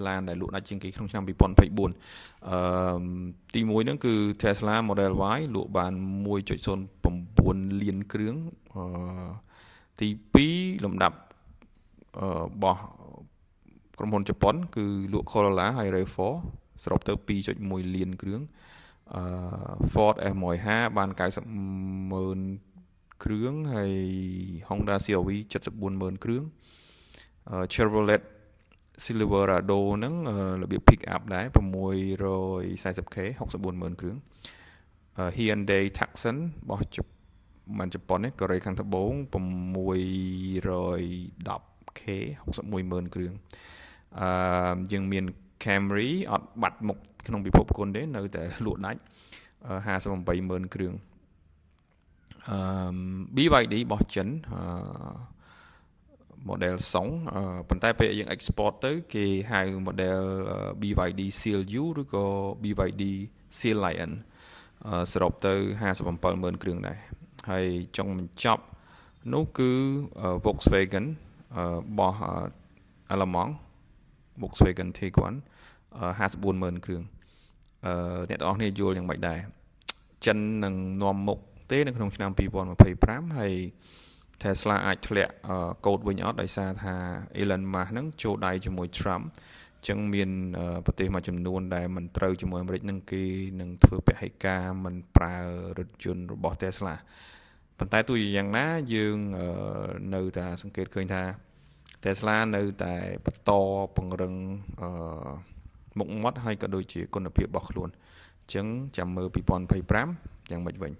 ឡានដែលលក់ដាច់ជាងគេក្នុងឆ្នាំ2024ទី1ហ្នឹងគឺ Tesla Model Y លក់បាន 1.09 លានគ្រឿងទី2លំដាប់របស់ក្រុមហ៊ុនជប៉ុនគឺលក់ Corolla ហើយ RAV4 សរុបទៅ 2.1 លានគ្រឿងFord F150 បាន 90,000 គ្រឿងហើយ Honda CR-V 74,000 គ្រឿងChevrolet Silverado ហ្នឹងរបៀប pick up ដែរ 640k 64,000 គ្រឿងHyundai Tucson របស់ជប៉ុននេះកូរ៉េខាងត្បូង 610k 61,000 គ្រឿងយើងមាន Camry អត់បាត់មុខក្នុងពិភពគុណទេនៅតែលក់ដាច់ 58,000 គ្រឿងBYD របស់ចិនmodel Song ប៉ុន្តែពេលយើង export ទៅគេហៅ model BYD Seal U ឬក៏ BYD Seal Lion សរុបទៅ 57,000 គ្រឿងដែរហើយចុងបញ្ចប់នោះគឺ Volkswagen របស់អាល្លឺម៉ង់ Volkswagen Tiguan 54,000 គ្រឿងអ្នកទាំងអស់គ្នាយល់យ៉ាងម៉េចដែរចិននឹងនាំមុខទេនៅក្នុងឆ្នាំ2025ហើយ Tesla អាចធ្លាក់កូដវិញអត់ដោយសារថា Elon Musk ហ្នឹងចូលដៃជាមួយ Trump អញ្ចឹងមានប្រទេសមួយចំនួនដែលមិនត្រូវជាមួយអាមេរិកហ្នឹងគេនឹងធ្វើពហិការមិនប្រើរថយន្តរបស់ Tesla ប៉ុន្តែទោះយ៉ាងណាយើងនៅតែសង្កេតឃើញថា Tesla នៅតែបន្តពង្រឹងមុខមាត់ហើយក៏ដូចជាគុណភាពរបស់ខ្លួនអញ្ចឹងចាំមើល2025យ៉ាងម៉េចវិញ